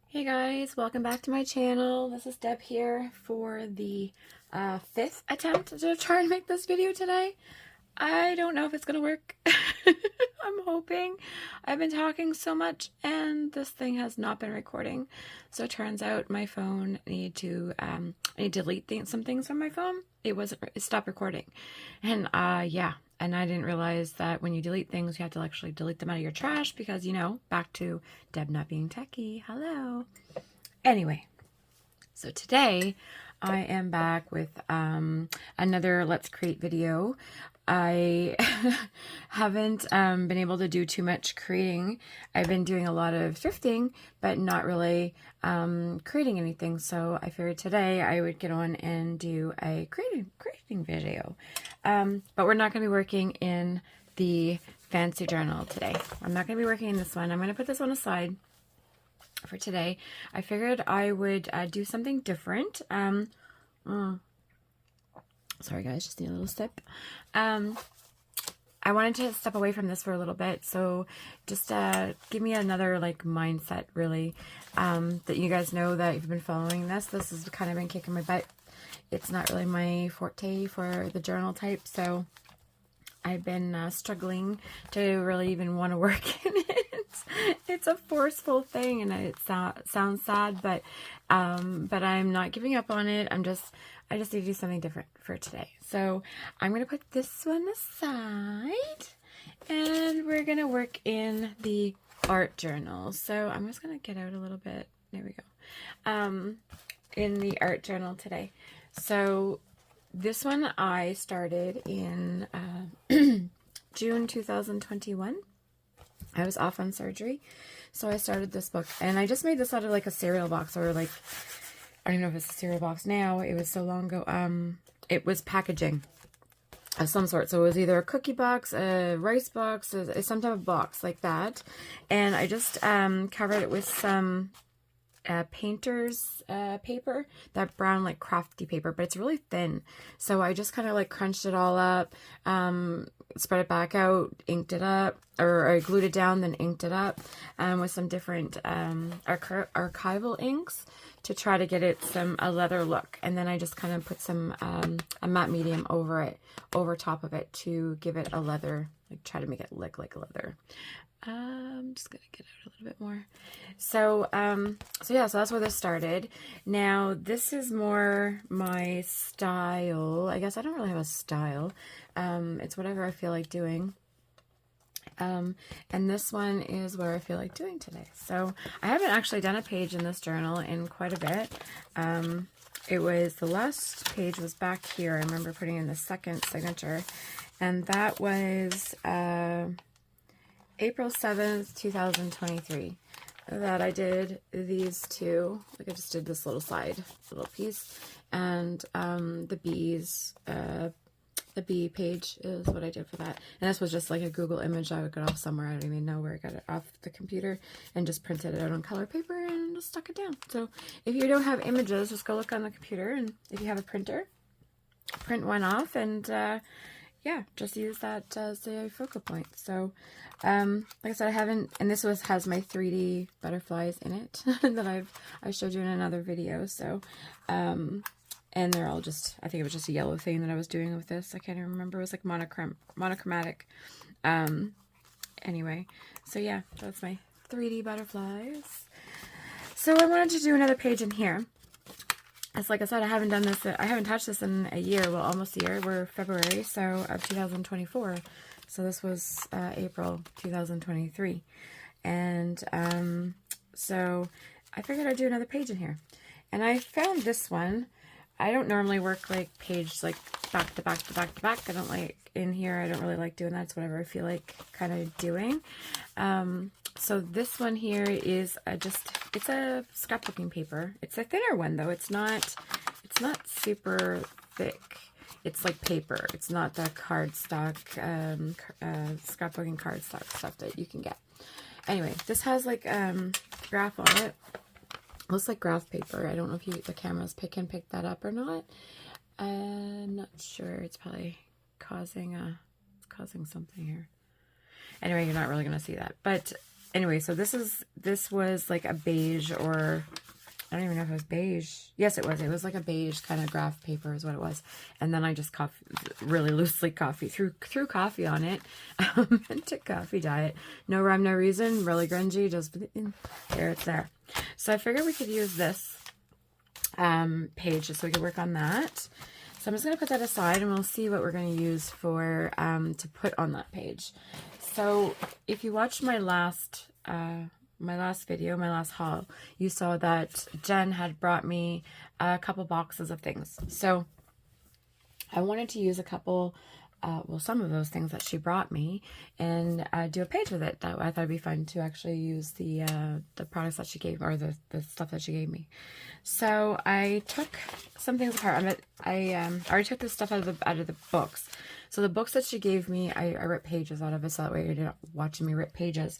Hey guys, welcome back to my channel. This is Deb here for the fifth attempt to try and make this video today. I don't know if it's gonna work. I'm hoping. I've been talking so much and this thing has not been recording. So it turns out my phone I need to delete some things from my phone. It stopped recording. And yeah. And I didn't realize that when you delete things, you have to actually delete them out of your trash because, you know, back to Deb not being techie. Hello. Anyway, so today I am back with another Let's Create video. I haven't been able to do too much creating. I've been doing a lot of thrifting, but not really creating anything. So I figured today I would get on and do a creating video. But we're not going to be working in the fancy journal today. I'm not going to be working in this one. I'm going to put this one aside for today. I figured I would do something different. Sorry guys, just need a little sip. I wanted to step away from this for a little bit, so just give me another like mindset really, that you guys know that you've been following this. This has kind of been kicking my butt. It's not really my forte for the journal type, so I've been struggling to really even want to work in it. It's a forceful thing, and it sounds sad, but I'm not giving up on it. I just need to do something different for today. So I'm going to put this one aside, and we're going to work in the art journal. So I'm just going to get out a little bit. There we go. In the art journal today. So this one I started in June 2021. I was off on surgery, so I started this book, and I just made this out of like a cereal box, or like, I don't even know if it's a cereal box now. It was so long ago. It was packaging of some sort, so it was either a cookie box, a rice box, some type of box like that, and I just covered it with some painter's paper, that brown like crafty paper, but it's really thin. So I just kind of like crunched it all up, spread it back out, inked it up, or I glued it down, then inked it up with some different archival inks to try to get it a leather look. And then I just kind of put some a matte medium over top of it to give it a leather, like try to make it look like leather. I'm just gonna get out a little bit more. So yeah, so that's where this started. Now this is more my style. I guess I don't really have a style. It's whatever I feel like doing. And this one is where I feel like doing today. So I haven't actually done a page in this journal in quite a bit. It was, the last page was back here. I remember putting in the second signature, and that was April 7th, 2023, that I did these two. Like I just did this little piece, and the bee page is what I did for that. And this was just like a Google image I would get off somewhere. I don't even know where I got it off the computer, and just printed it out on color paper and just stuck it down. So if you don't have images, just go look on the computer, and if you have a printer, print one off, and yeah, just use that as a focal point. So, like I said, I haven't, and this has my 3D butterflies in it that I showed you in another video. So, and they're all just, I think it was just a yellow thing that I was doing with this. I can't even remember. It was like monochromatic. Anyway, so yeah, that's my 3D butterflies. So I wanted to do another page in here. As like I said, I haven't done this, I haven't touched this in a year, well, almost a year. We're February, so of 2024. So this was April 2023. And so I figured I'd do another page in here. And I found this one. I don't normally work like page like back to back to back to back. I don't like in here. I don't really like doing that. It's whatever I feel like kind of doing. So this one here is it's a scrapbooking paper. It's a thinner one though. It's not super thick. It's like paper. It's not the cardstock, scrapbooking cardstock stuff that you can get. Anyway, this has like graph on it. Looks like graph paper. I don't know if the cameras can pick that up or not. I'm not sure. It's probably causing something here. Anyway, you're not really going to see that. But anyway, so this was like a beige, or I don't even know if it was beige. Yes, it was. It was like a beige kind of graph paper is what it was. And then I just really loosely threw coffee on it, and took coffee diet. No rhyme, no reason. Really grungy. Just there, it's there. So I figured we could use this page just so we could work on that. So I'm just going to put that aside, and we'll see what we're going to use for to put on that page. So if you watched my last video, my last haul, you saw that Jen had brought me a couple boxes of things. So I wanted to use a couple, well, some of those things that she brought me, and do a page with it. That I thought it'd be fun to actually use the products that she gave, or the stuff that she gave me. So I took some things apart. I already took this stuff out of the books. So the books that she gave me, I ripped pages out of it, so that way you're not watching me rip pages.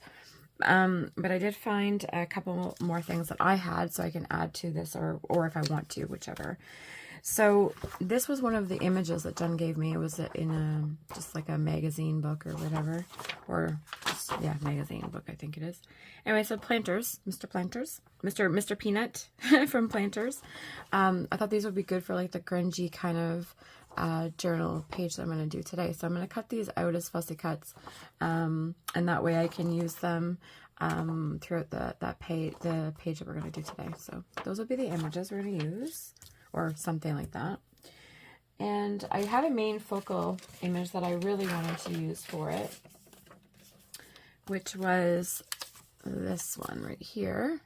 But I did find a couple more things that I had, so I can add to this, or if I want to, whichever. So this was one of the images that Jen gave me. It was in just like a magazine book or whatever, or just, yeah, magazine book, I think it is. Anyway, so Planters, Mr. Peanut from Planters. I thought these would be good for like the grungy kind of journal page that I'm going to do today. So I'm going to cut these out as fussy cuts, and that way I can use them throughout the page that we're going to do today. So those will be the images we're going to use, or something like that. And I have a main focal image that I really wanted to use for it, which was this one right here.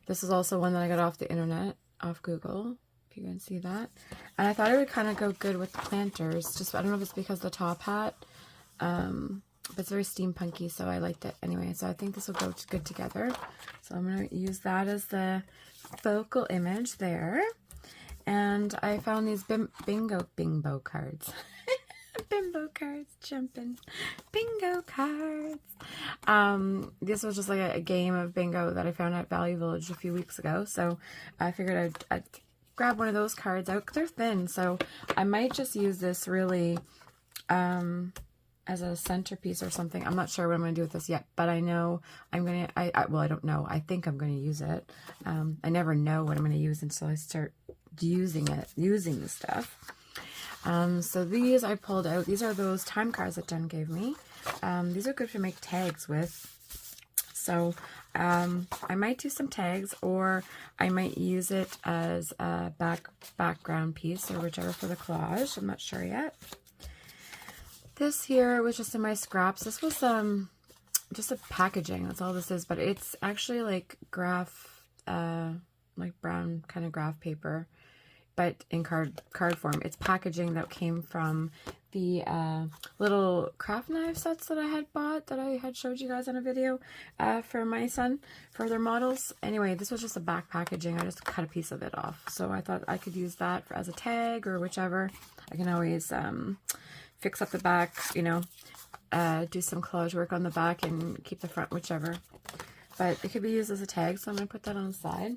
This is also one that I got off the internet, off Google, if you can see that. And I thought it would kind of go good with the Planters. Just, I don't know if it's because of the top hat, but it's very steampunky, so I liked it anyway. So I think this will go good together. So I'm going to use that as the focal image there. And I found these bimbo cards. Bimbo cards, jumping. Bingo cards. This was just like a game of bingo that I found at Value Village a few weeks ago. So I figured I'd grab one of those cards out. They're thin, so I might just use this really as a centerpiece or something. I'm not sure what I'm going to do with this yet, but I know I'm going to, well, I don't know. I think I'm going to use it. I never know what I'm going to use until I start using the stuff. So these I pulled out. These are those time cards that Jen gave me. These are good to make tags with. So I might do some tags, or I might use it as a background piece, or whichever, for the collage. I'm not sure yet. This here was just in my scraps. This was just a packaging. That's all this is, but it's actually like graph, like brown kind of graph paper, but in card form. It's packaging that came from the little craft knife sets that I had bought, that I had showed you guys on a video for my son, for their models. Anyway, this was just a back packaging. I just cut a piece of it off. So I thought I could use that as a tag or whichever. I can always fix up the back, you know, do some collage work on the back and keep the front, whichever. But it could be used as a tag, so I'm going to put that on the side.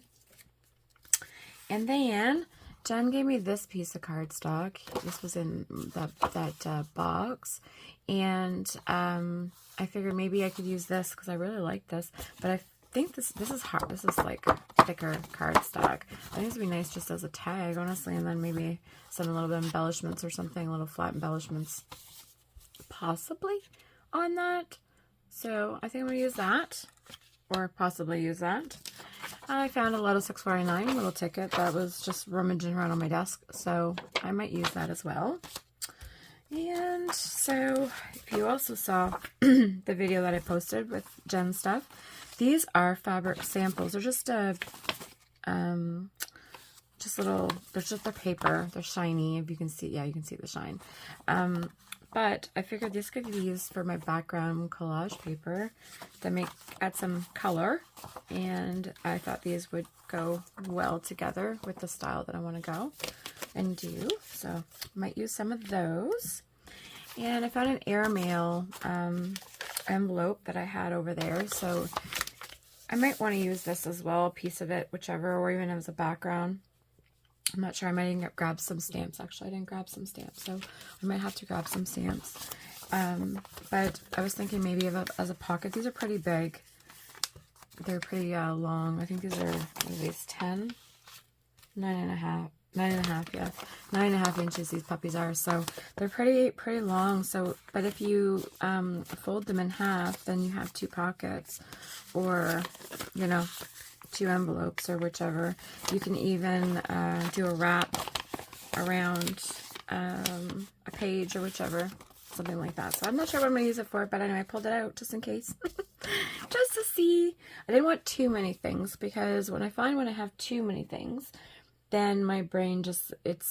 And then Jen gave me this piece of cardstock. This was in that box, and I figured maybe I could use this because I really like this. But I think this is hard. This is like thicker cardstock. I think this would be nice just as a tag, honestly, and then maybe some little bit of embellishments or something, little flat embellishments, possibly on that. So I think I'm gonna use that, or possibly use that. I found a Lotto 649 little ticket that was just rummaging around on my desk, so I might use that as well. And so, if you also saw the video that I posted with Jen's stuff, these are fabric samples. They're just little, they're just their paper. They're shiny, if you can see. Yeah, you can see the shine. But I figured this could be used for my background collage paper to add some color, and I thought these would go well together with the style that I want to go and do. So I might use some of those. And I found an airmail envelope that I had over there, so I might want to use this as well, a piece of it, whichever, or even as a background. I'm not sure. I might even grab some stamps. Actually, I didn't grab some stamps, so I might have to grab some stamps. But I was thinking maybe of it as a pocket. These are pretty big. they're pretty long. I think these are, what are these, 10? 9.5. 9.5, yeah. 9.5 inches these puppies are. So they're pretty long. So, but if you fold them in half, then you have 2 pockets, or, you know, 2 envelopes or whichever. You can even do a wrap around a page or whichever, something like that. So I'm not sure what I'm going to use it for, but anyway, I pulled it out just in case. Just to see. I didn't want too many things, because when I have too many things, then my brain just, it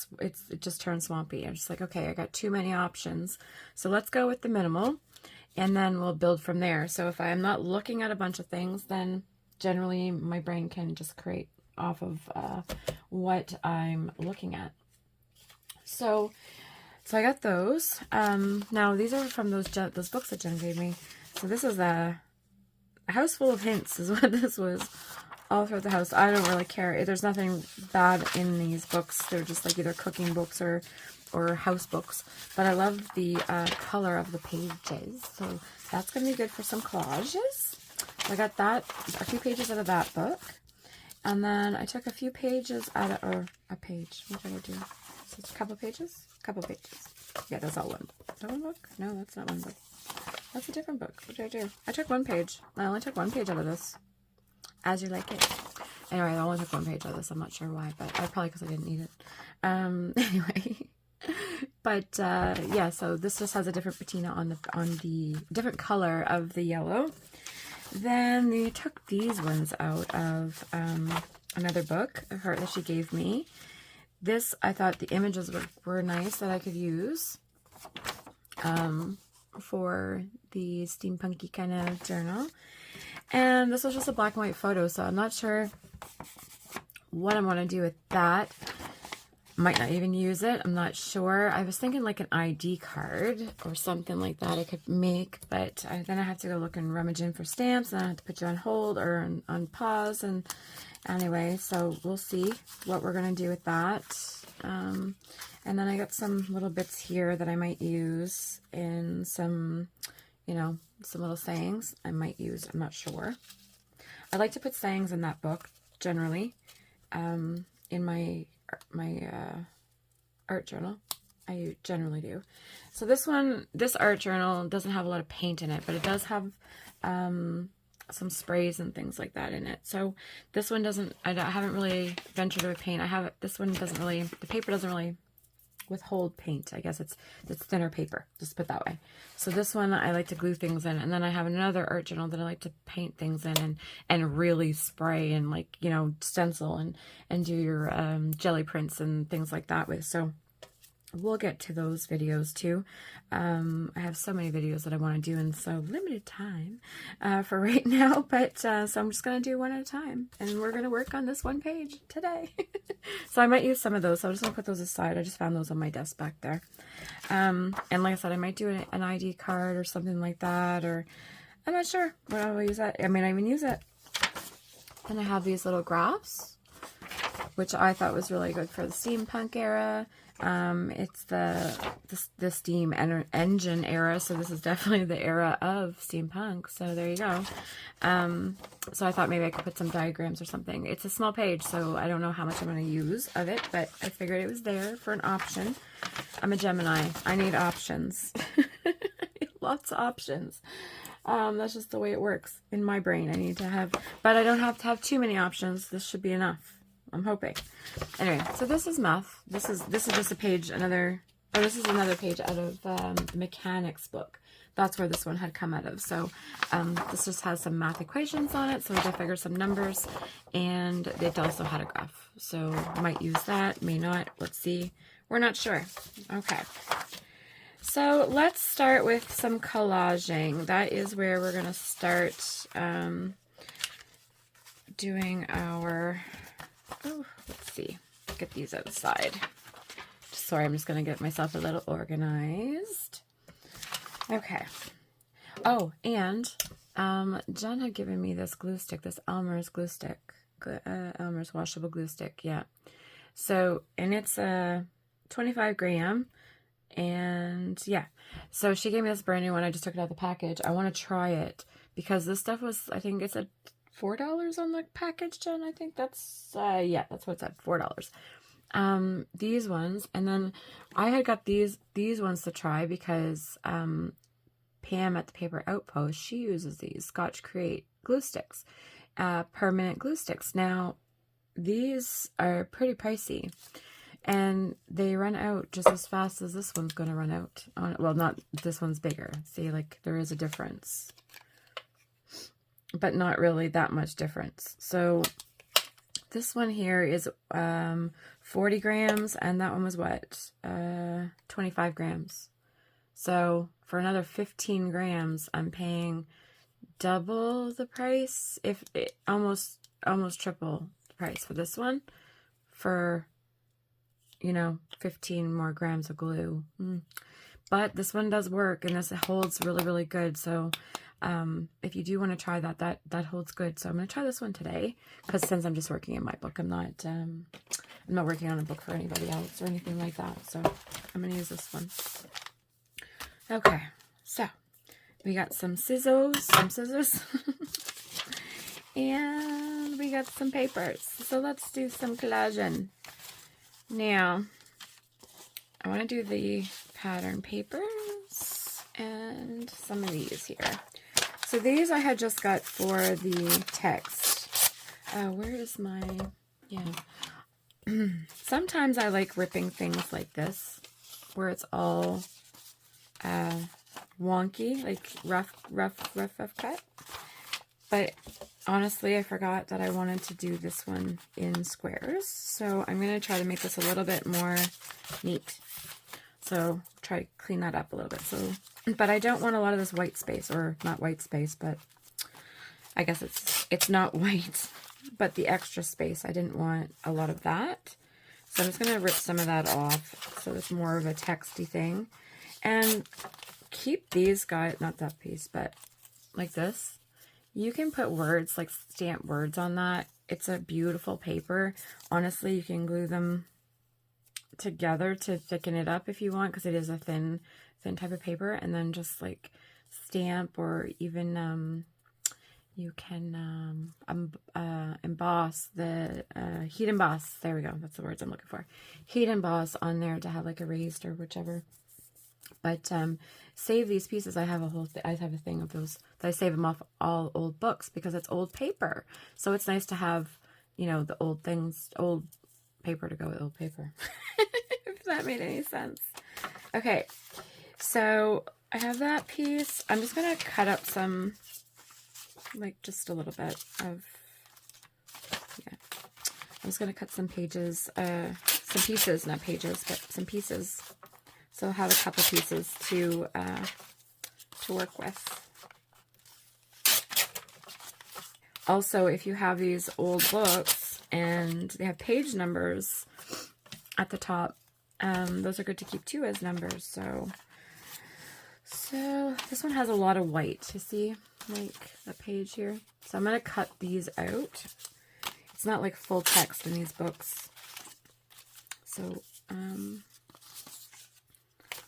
just turns swampy. I'm just like, okay, I got too many options. So let's go with the minimal, and then we'll build from there. So if I'm not looking at a bunch of things, then generally my brain can just create off of what I'm looking at. So I got those. Now these are from those books that Jen gave me. So this is a house full of hints is what this was, all throughout the house. I don't really care. There's nothing bad in these books. They're just like either cooking books or house books. But I love the color of the pages. So that's going to be good for some collages. I got that, a few pages out of that book. And then I took a few pages out of, or a page. What did I do? So it's a couple pages? Couple pages. Yeah, that's all one. Is that one book? No, that's not one book. That's a different book. What did I do? I took one page. I only took one page out of this. As you like it. Anyway, I only took one page out of this. I'm not sure why, but probably because I didn't need it. Anyway. But yeah, so this just has a different patina on the different color of the yellow. Then they took these ones out of another book of her that she gave me. This, I thought the images were nice that I could use for the steampunky kind of journal. And this was just a black and white photo, so I'm not sure what I'm going to do with that. Might not even use it. I'm not sure. I was thinking like an ID card or something like that I could make, but then I have to go look and rummage in for stamps, and I have to put you on hold or on pause. And anyway, so we'll see what we're going to do with that. And then I got some little bits here that I might use in some, you know, some little sayings I might use. I'm not sure. I like to put sayings in that book generally, in my art journal. I generally do. So this art journal doesn't have a lot of paint in it, but it does have some sprays and things like that in it. So this one doesn't, I haven't really ventured with paint. This one doesn't really, the paper doesn't really withhold paint. I guess it's thinner paper, just put that way. So this one I like to glue things in, and then I have another art journal that I like to paint things in and really spray and, like, you know, stencil and do your jelly prints and things like that with. So we'll get to those videos too. I have so many videos that I want to do in so limited time for right now, but so I'm just going to do one at a time, and we're going to work on this one page today. So I might use some of those, so I'm just going to put those aside. I just found those on my desk back there. And like I said, I might do an ID card or something like that, or I'm not sure what I will use that. I mean, I even use it. Then I have these little graphs, which I thought was really good for the steampunk era. It's the steam engine era, so this is definitely the era of steampunk. So there you go. So I thought maybe I could put some diagrams or something. It's a small page, so I don't know how much I'm going to use of it, but I figured it was there for an option. I'm a Gemini. I need options. Lots of options. That's just the way it works in my brain. I need to have, but I don't have to have too many options. This should be enough, I'm hoping. Anyway, so this is math. This is just a page, this is another page out of the mechanics book. That's where this one had come out of. So this just has some math equations on it, so I can figure some numbers, and it also had a graph. So I might use that, may not. Let's see. We're not sure. Okay. So let's start with some collaging. That is where we're going to start doing our, let's see, get these outside. Sorry, I'm just going to get myself a little organized. Okay. Oh, and Jen had given me this glue stick, this Elmer's glue stick, Elmer's washable glue stick, yeah. So, and it's a 25 gram. And yeah, so she gave me this brand new one. I just took it out of the package. I want to try it because this stuff was, I think it's a $4 on the package, Jen. I think that's, yeah, that's what it said, $4. These ones, and then I had got these ones to try because Pam at the Paper Outpost, she uses these Scotch Create glue sticks, permanent glue sticks. Now, these are pretty pricey, and they run out just as fast as this one's going to run out. Well, not this one's bigger. See, like, there is a difference, but not really that much difference. So this one here is 40 grams, and that one was what? 25 grams. So for another 15 grams, I'm paying double the price, if it, almost triple the price for this one, for, you know, 15 more grams of glue. But this one does work, and this holds really, really good. So if you do want to try that holds good. So I'm going to try this one today, because since I'm just working in my book, I'm not working on a book for anybody else or anything like that. So I'm going to use this one. Okay, so we got some scissors, and we got some papers. So let's do some collaging. Now, I want to do the pattern papers and some of these here. So these I had just got for the text. Where is my, yeah. Sometimes I like ripping things like this, where it's all wonky, like rough cut. But honestly, I forgot that I wanted to do this one in squares. So I'm going to try to make this a little bit more neat. So try to clean that up a little bit. So, but I don't want a lot of this white space, or not white space, but I guess it's not white, but the extra space, I didn't want a lot of that. So I'm just going to rip some of that off, so it's more of a texty thing. And keep these guys, not that piece, but like this. You can put words, like stamp words on that. It's a beautiful paper. Honestly, you can glue them together to thicken it up if you want, because it is a thin type of paper. And then just like stamp, or even you can emboss the heat emboss. There we go. That's the words I'm looking for. Heat emboss on there to have like a raised or whichever. But save these pieces. I have a thing of those that I save them off all old books, because it's old paper. So it's nice to have, you know, the old things, old paper to go with old paper. If that made any sense. Okay, so I have that piece. I'm just gonna cut up some, like just a little bit of, yeah. I'm just gonna cut some pages, some pieces, not pages, but some pieces. So I'll have a couple pieces to work with. Also, if you have these old books and they have page numbers at the top, those are good to keep too as numbers. So this one has a lot of white. You see, like that page here. So I'm gonna cut these out. It's not like full text in these books. So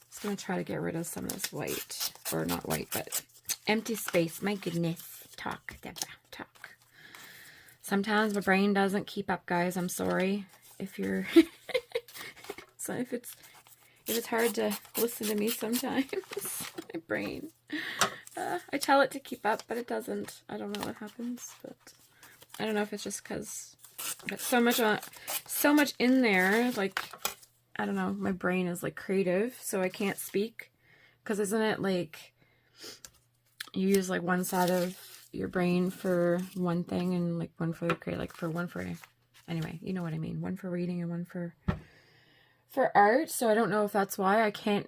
just going to try to get rid of some of this white, or not white, but empty space. My goodness. Talk, Deborah, talk. Sometimes my brain doesn't keep up, guys. I'm sorry if you're, so if it's hard to listen to me sometimes. My brain. I tell it to keep up, but it doesn't. I don't know what happens, but I don't know if it's just because got so much in there, like, I don't know, my brain is like creative, so I can't speak, because isn't it like you use like one side of your brain for one thing, and like one for create, like for one for, anyway, you know what I mean, one for reading and one for art. So I don't know if that's why I can't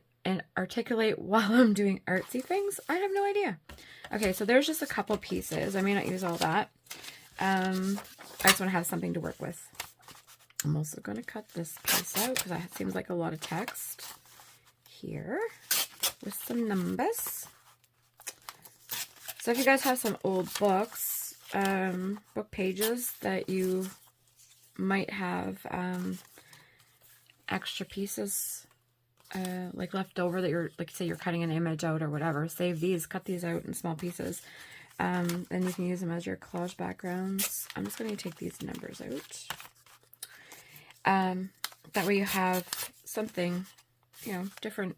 articulate while I'm doing artsy things. I have no idea. Okay, so there's just a couple pieces. I may not use all that. I just want to have something to work with. I'm also going to cut this piece out, because that seems like a lot of text here with some numbers. So if you guys have some old books, book pages that you might have extra pieces like left over, that you're, like say you're cutting an image out or whatever, save these, cut these out in small pieces, And you can use them as your collage backgrounds. I'm just going to take these numbers out. That way you have something, you know, different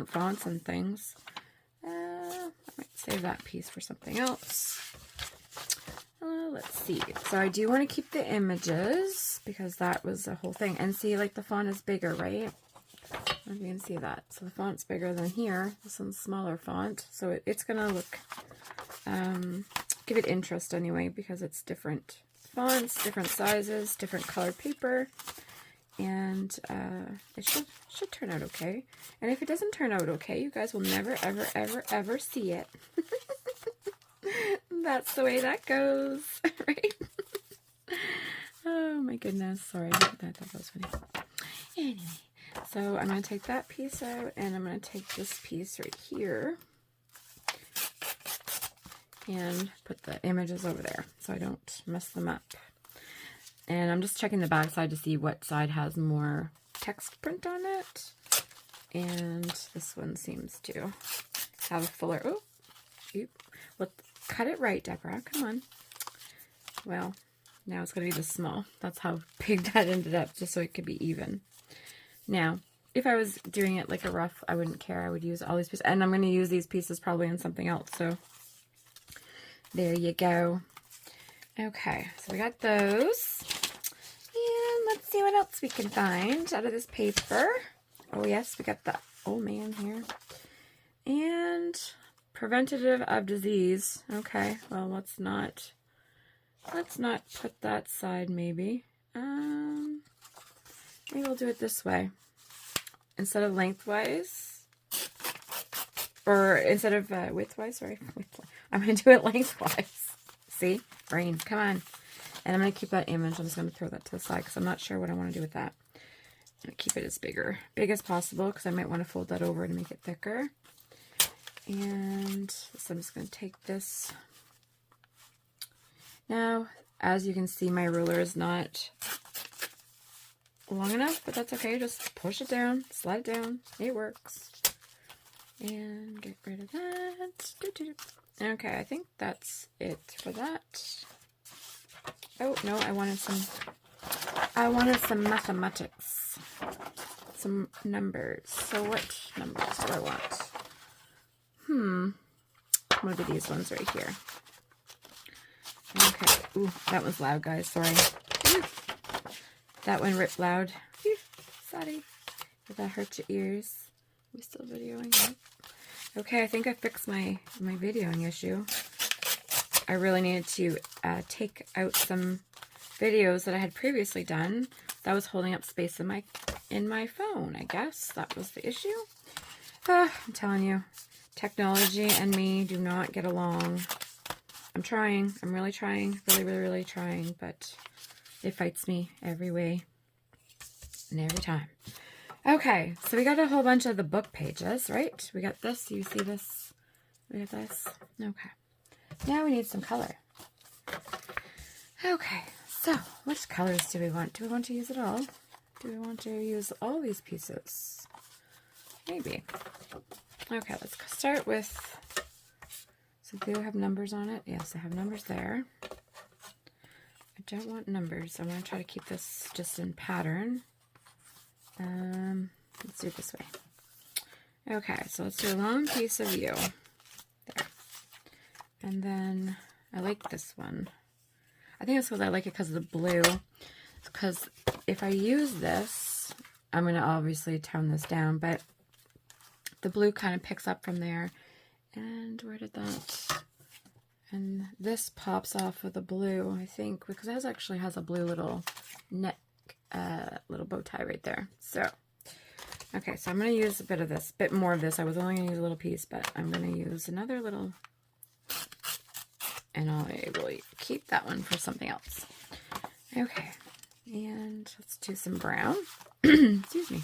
fonts and things. I might save that piece for something else. Let's see. So I do want to keep the images because that was the whole thing. And see, like the font is bigger, right? I don't know if you can see that. So the font's bigger than here. This one's smaller font. So it's going to look, give it interest anyway because it's different fonts, different sizes, different colored paper. And it should turn out okay. And if it doesn't turn out okay, you guys will never, ever, ever, ever see it. That's the way that goes, right? Oh my goodness, sorry, I thought that was funny. Anyway, so I'm going to take that piece out, and I'm going to take this piece right here and put the images over there so I don't mess them up. And I'm just checking the back side to see what side has more text print on it. And this one seems to have a fuller, oh, shoot. Well, cut it right, Deborah, come on. Well, now it's going to be this small. That's how big that ended up, just so it could be even. Now, if I was doing it like a rough, I wouldn't care. I would use all these pieces. And I'm going to use these pieces probably in something else. So there you go. Okay, so we got those. And let's see what else we can find out of this paper. Oh yes, we got the old man here. And preventative of disease. Okay, well let's not put that side maybe. Maybe we'll do it this way. Instead of lengthwise. Or instead of widthwise, sorry. I'm going to do it lengthwise. See? Brain, come on. And I'm going to keep that image. I'm just going to throw that to the side because I'm not sure what I want to do with that. I'm going to keep it as big as possible because I might want to fold that over to make it thicker. And so I'm just going to take this. Now, as you can see, my ruler is not long enough, but that's okay. Just push it down, slide it down. It works. And get rid of that. Okay, I think that's it for that. Oh, no, I wanted some mathematics. Some numbers. So what numbers do I want? What are these ones right here? Okay. Ooh, that was loud, guys. Sorry. Ooh. That one ripped loud. Ooh, sorry. Did that hurt your ears? Are we still videoing? Okay, I think I fixed my videoing issue. I really needed to take out some videos that I had previously done. That was holding up space in my phone, I guess. That was the issue. I'm telling you, technology and me do not get along. I'm trying. I'm really trying. Really, really, really trying. But it fights me every way and every time. Okay, so we got a whole bunch of the book pages, right? We got this. You see this? We got this. Okay. Now we need some color. Okay, so which colors do we want? Do we want to use it all? Do we want to use all these pieces? Maybe. Okay, let's start with, so do I have numbers on it? Yes, I have numbers there. I don't want numbers. I'm going to try to keep this just in pattern. Let's do it this way. Okay, so let's do a long piece of you. There. And then I like this one. I think it's because I like it because of the blue. Because if I use this, I'm going to obviously tone this down, but the blue kind of picks up from there. And where did that... And this pops off of the blue, I think, because it actually has a blue little neck, little bow tie right there. So, okay, so I'm going to use a bit more of this. I was only going to use a little piece, but I'm going to use another little, and I'll able to keep that one for something else. Okay, and let's do some brown. Excuse me.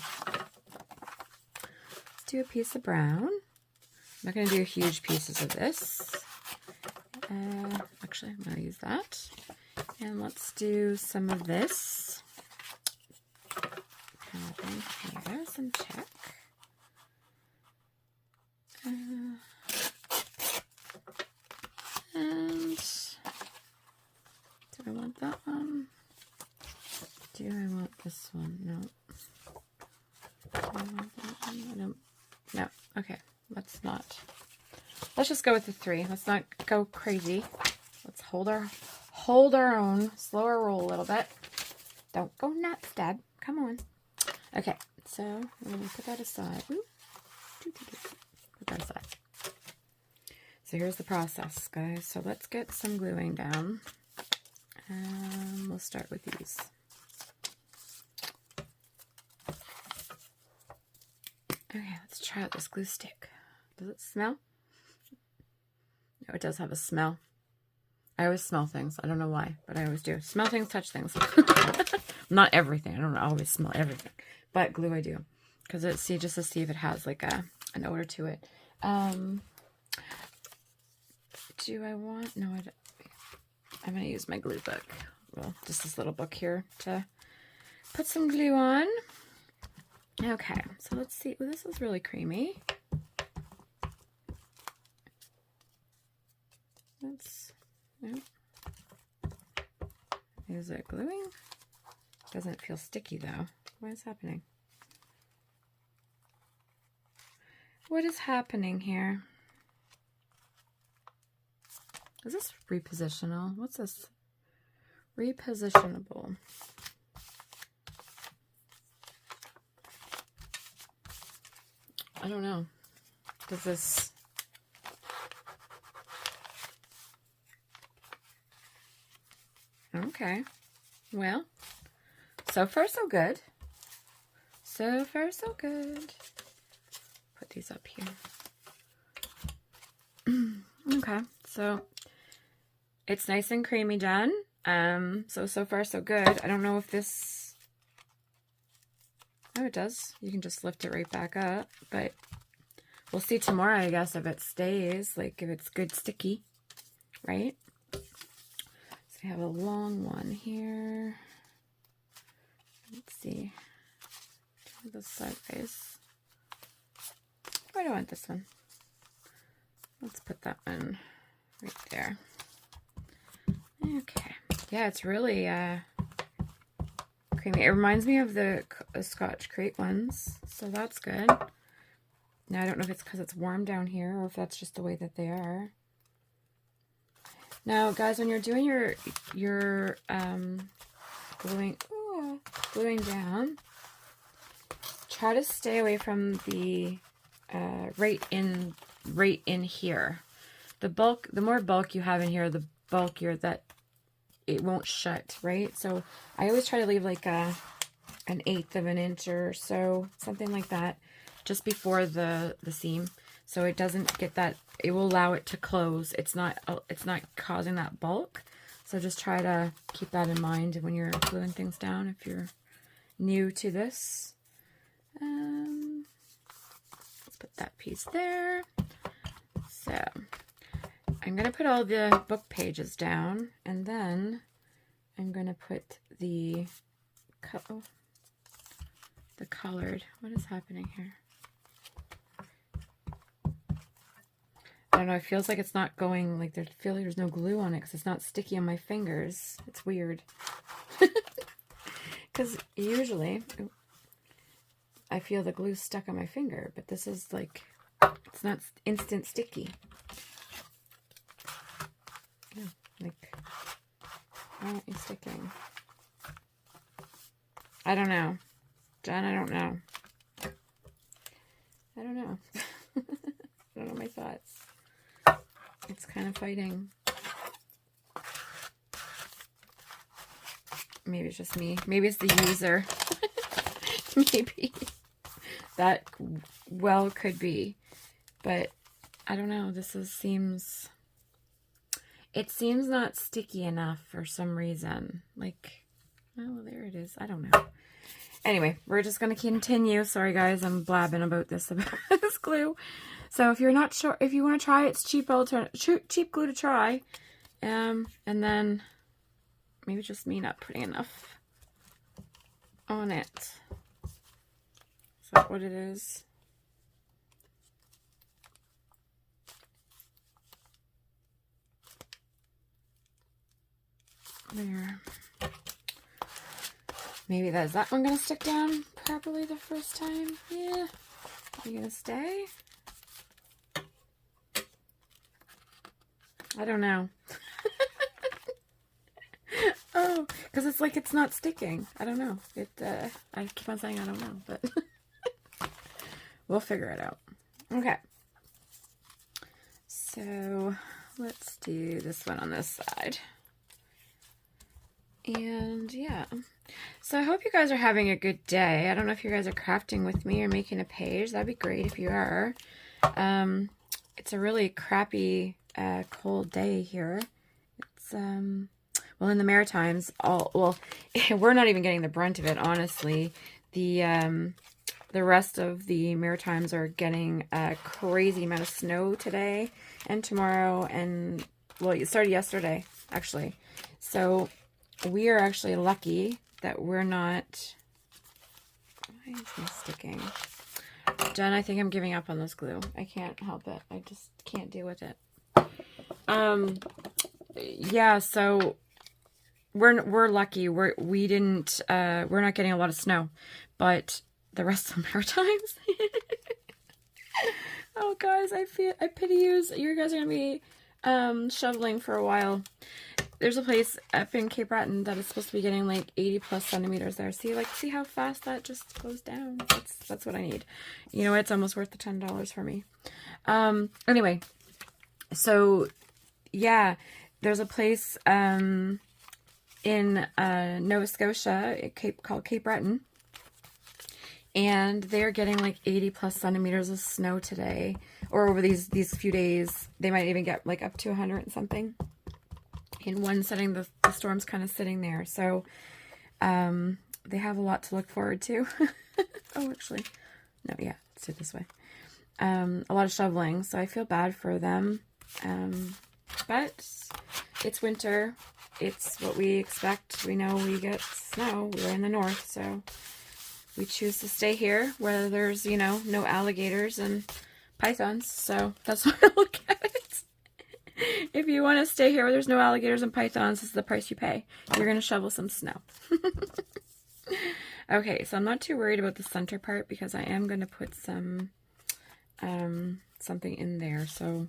Let's do a piece of brown. I'm not going to do huge pieces of this. Actually, I'm going to use that. And let's do some of this. Here, some check. And do I want that one? Do I want this one? No. Do I want that one? I don't. No. Okay. Let's just go with the 3. Let's not go crazy. Let's hold our own. Slow our roll a little bit. Don't go nuts, Dad. Come on. Okay. So we're gonna put that aside. Ooh. Put that aside. So here's the process, guys. So let's get some gluing down. We'll start with these. Okay, let's try out this glue stick. Does it smell? No, it does have a smell. I always smell things. I don't know why, but I always do. Smell things, touch things. Not everything. I don't always smell everything. But glue I do. Because just to see if it has like an odor to it. Do I want... No, I'm going to use my glue book. Well, just this little book here to put some glue on. Okay, so let's see. Oh, this is really creamy. No. Is it gluing? Doesn't feel sticky though. What is happening? What is happening here? Is this repositional? What's this? Repositionable. I don't know. Does this... Okay. Well, so far so good. So far so good. Put these up here. Okay, so it's nice and creamy done. So far so good. I don't know if this... Oh, it does. You can just lift it right back up, but we'll see tomorrow, I guess, if it stays, like if it's good sticky, right? So I have a long one here. Let's see. This sideways. Why do I want this one? Let's put that one right there. Okay. Yeah, it's really creamy. It reminds me of the Scotch Crate ones, so that's good. Now, I don't know if it's because it's warm down here or if that's just the way that they are. Now, guys, when you're doing your gluing down, try to stay away from the right in here. The more bulk you have in here, the bulkier that it won't shut, right? So I always try to leave like an 1/8 of an inch or so, something like that, just before the seam, so it doesn't get that. It will allow it to close. It's not causing that bulk. So just try to keep that in mind when you're gluing things down if you're new to this. Let's put that piece there. So I'm going to put all the book pages down, and then I'm going to put the colored. What is happening here? I don't know. It feels like it's not going, like there's no glue on it because it's not sticky on my fingers. It's weird. Because usually I feel the glue stuck on my finger, but this is like, it's not instant sticky. Yeah, like, why aren't you sticking? I don't know. John, I don't know. I don't know. I don't know my thoughts. It's kind of fighting. Maybe it's just me. Maybe it's the user. Maybe. That well could be. But I don't know. This seems... It seems not sticky enough for some reason. Like, oh, there it is. I don't know. Anyway, we're just going to continue. Sorry, guys. I'm blabbing about this glue. So if you're not sure, if you want to try, it's cheap glue to try. And then maybe just me not putting enough on it. Is that what it is? There. Maybe is that one going to stick down properly the first time? Yeah. Are you going to stay? I don't know. Oh, because it's like it's not sticking. I don't know. I keep on saying I don't know, but we'll figure it out. Okay. So let's do this one on this side. And yeah. So I hope you guys are having a good day. I don't know if you guys are crafting with me or making a page. That'd be great if you are. It's a really crappy, cold day here. It's, well, in the Maritimes, we're not even getting the brunt of it, honestly. The rest of the Maritimes are getting a crazy amount of snow today and tomorrow, and, well, it started yesterday, actually. So we are actually lucky that we're not... Why is this sticking? Jen, I think I'm giving up on this glue. I can't help it. I just can't deal with it. Yeah, so we're lucky. We're not getting a lot of snow, but the rest of the Maritimes. Oh, guys, I pity you. You guys are gonna be shoveling for a while. There's a place up in Cape Breton that is supposed to be getting like 80 plus centimeters there. See how fast that just goes down. That's what I need. You know, it's almost worth the $10 for me. Anyway, so yeah, there's a place in Nova Scotia called Cape Breton, and they're getting like 80 plus centimeters of snow today, or over these few days. They might even get like up to 100 and something. In one setting, the storm's kind of sitting there, so they have a lot to look forward to. Oh, actually, no, yeah, let's do it this way. A lot of shoveling, so I feel bad for them, but it's winter. It's what we expect. We know we get snow. We're in the north, so we choose to stay here where there's, you know, no alligators and pythons, so that's how I look at it. If you want to stay here where there's no alligators and pythons, this is the price you pay. You're going to shovel some snow. Okay, so I'm not too worried about the center part because I am going to put some something in there. So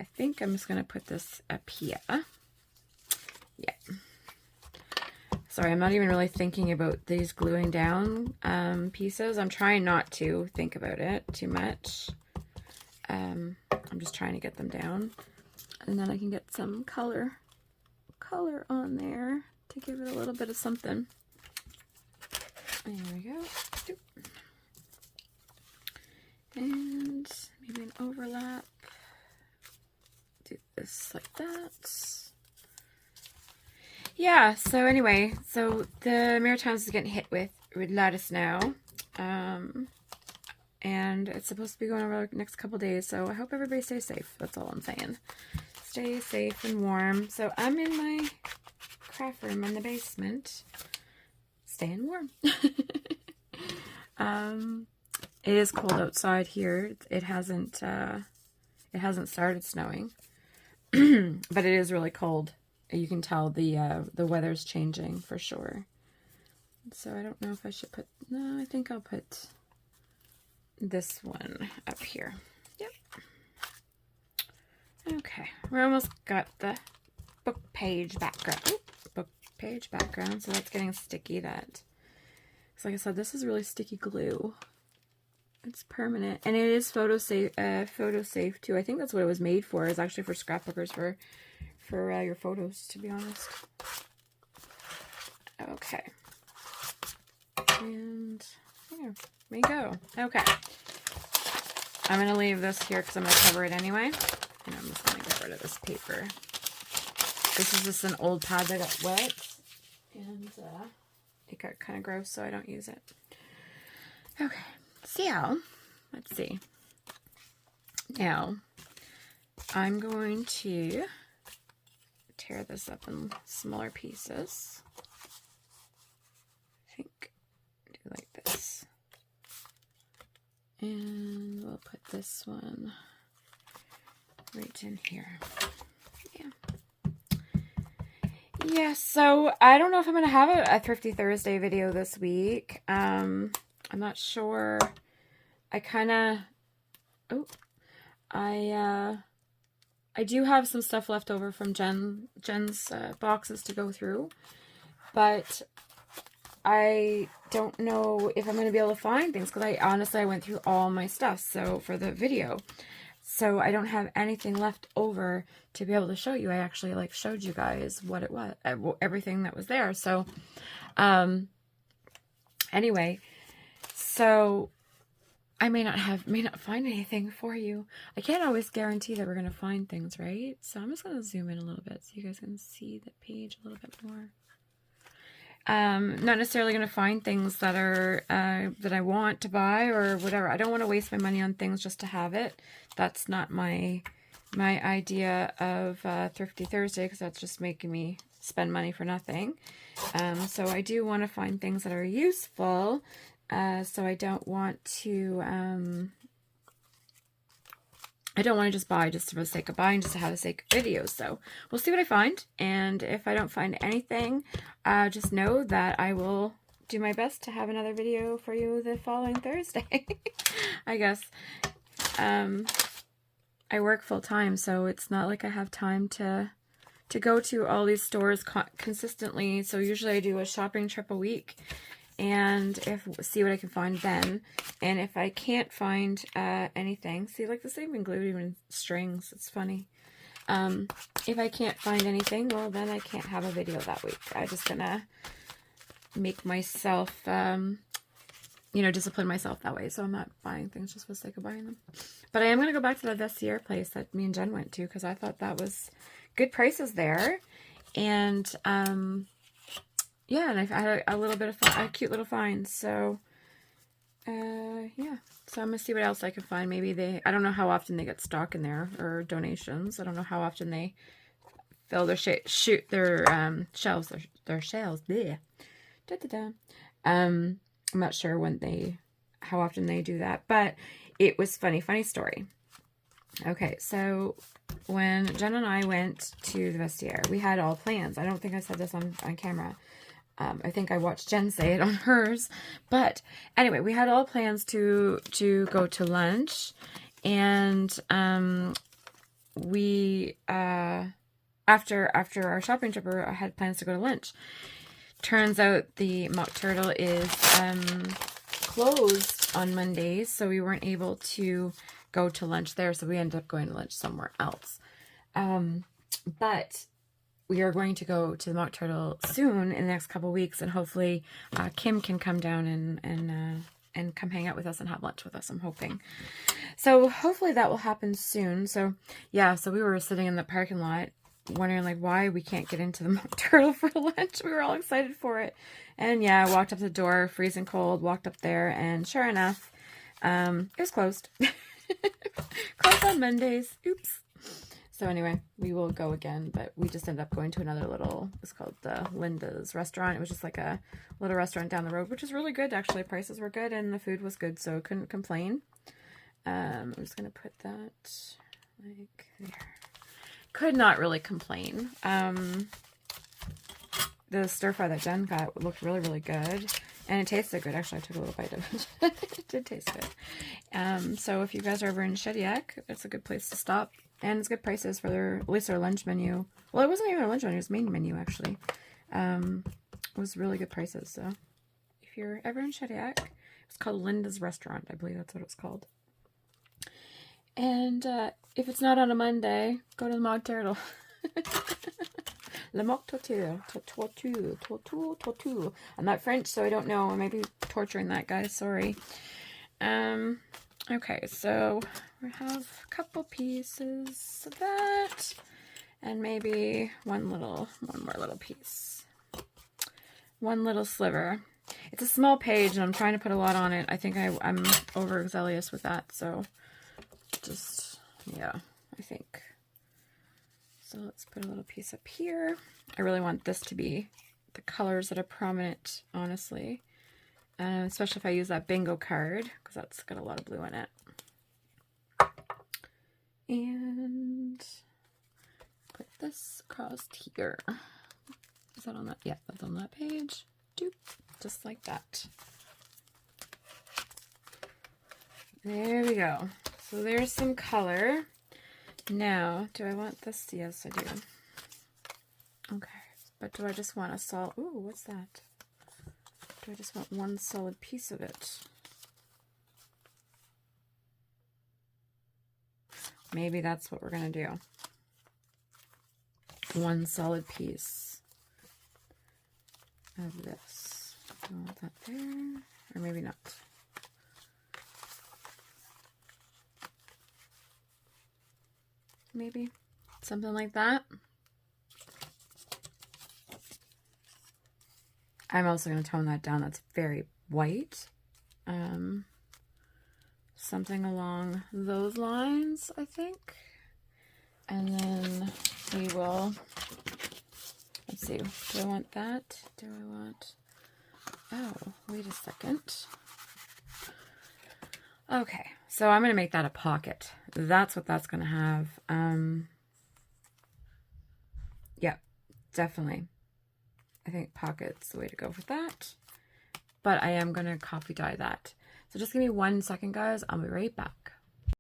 I think I'm just going to put this up here. Yeah. Sorry, I'm not even really thinking about these gluing down pieces. I'm trying not to think about it too much. I'm just trying to get them down. And then I can get some color on there to give it a little bit of something. There we go. And maybe an overlap. Do this like that. Yeah, so anyway, so the Maritimes is getting hit with a lot of snow. And it's supposed to be going over the next couple days, so I hope everybody stays safe. That's all I'm saying. Stay safe and warm. So I'm in my craft room in the basement, staying warm. It is cold outside here. It hasn't started snowing, but it is really cold. You can tell the weather's changing for sure. So I don't know if I should put. No, I think I'll put this one up here. Yep. Okay, we almost got the book page background. So that's getting sticky. So like I said, this is really sticky glue. It's permanent, and it is photo safe too. I think that's what it was made for. It's actually for scrapbookers for your photos, to be honest. Okay, and there we go. Okay, I'm gonna leave this here because I'm gonna cover it anyway. And I'm just going to get rid of this paper. This is just an old pad that got wet. And it got kind of gross, so I don't use it. Okay. So, let's see. Now, I'm going to tear this up in smaller pieces. I think do like this. And we'll put this one right in here. Yeah, so I don't know if I'm going to have a Thrifty Thursday video this week. I'm not sure. I kind of, oh, I do have some stuff left over from Jen's boxes to go through, but I don't know if I'm going to be able to find things because I went through all my stuff so for the video. So I don't have anything left over to be able to show you. I actually like showed you guys what it was, everything that was there. So anyway, so I may not find anything for you. I can't always guarantee that we're going to find things, right? So I'm just going to zoom in a little bit so you guys can see the page a little bit more. Not necessarily going to find things that are that I want to buy or whatever. I don't want to waste my money on things just to have it. That's not my idea of Thrifty Thursday, because that's just making me spend money for nothing. So I do want to find things that are useful. So I don't want to just buy just for the sake of buying, just to have the sake of videos. So we'll see what I find. And if I don't find anything, just know that I will do my best to have another video for you the following Thursday, I guess. I work full time, so it's not like I have time to go to all these stores consistently. So usually I do a shopping trip a week, and see what I can find then. And if I can't find anything, see, like this even glued, even strings, it's funny. If I can't find anything, well, then I can't have a video that week. I'm just gonna make myself, you know, discipline myself that way. So I'm not buying things just for the sake of buying them. But I am gonna go back to the Vestiaire place that me and Jen went to, because I thought that was good prices there. And, yeah, and I had a little bit of fun, a cute little find. So, yeah. So I'm going to see what else I can find. Maybe I don't know how often they get stock in there, or donations. I don't know how often they fill their shelves, their shelves. Bleh. Da, da, da. I'm not sure how often they do that, but it was funny story. Okay, so when Jen and I went to the Vestiaire, we had all plans. I don't think I said this on camera. I think I watched Jen say it on hers. But anyway, we had all plans to go to lunch. And we, after our shopping trip, I had plans to go to lunch. Turns out the Mock Turtle is closed on Mondays, so we weren't able to go to lunch there. So we ended up going to lunch somewhere else. But we are going to go to the Mock Turtle soon in the next couple weeks, and hopefully Kim can come down and come hang out with us and have lunch with us, I'm hoping. So hopefully that will happen soon. So yeah, so we were sitting in the parking lot wondering like why we can't get into the Mock Turtle for lunch. We were all excited for it. And yeah, I walked up the door, freezing cold, walked up there, and sure enough, it was closed. Closed on Mondays. Oops. So anyway, we will go again, but we just ended up going to another little, it's called Linda's restaurant. It was just like a little restaurant down the road, which is really good, actually. Prices were good, and the food was good, so couldn't complain. I'm just going to put that like there. Could not really complain. The stir fry that Jen got looked really, really good. And it tasted good. Actually, I took a little bite of it. It did taste good. So if you guys are over in Shediac, it's a good place to stop. And it's good prices for at least their lunch menu. Well, it wasn't even a lunch menu, it was main menu, actually. It was really good prices. So if you're ever in Shediac, it's called Linda's Restaurant. I believe that's what it's called. And if it's not on a Monday, go to the Mock Turtle. Le Mock Turtle. Tortue. I'm not French, so I don't know. I might be torturing that guy. Sorry. Okay, so we have a couple pieces of that, and maybe one more little piece. One little sliver. It's a small page, and I'm trying to put a lot on it. I think I'm overzealous with that, so just, yeah, I think. So let's put a little piece up here. I really want this to be the colors that are prominent, honestly. Especially if I use that bingo card, because that's got a lot of blue in it. And put this across here. Is that on that? Yeah, that's on that page. Doop, just like that. There we go. So there's some color. Now, do I want this? Yes, I do. Okay, but do I just want a solid? Ooh, what's that? Do I just want one solid piece of it? Maybe that's what we're gonna do. One solid piece of this. Do I want that there? Or maybe not. Maybe something like that. I'm also going to tone that down. That's very white. Something along those lines, I think. And then we will, let's see, do I want that? Do I want, oh, wait a second. Okay, so I'm going to make that a pocket. That's what that's going to have. Yeah, definitely. I think pocket's the way to go with that. But I am going to coffee dye that. So just give me 1 second, guys. I'll be right back.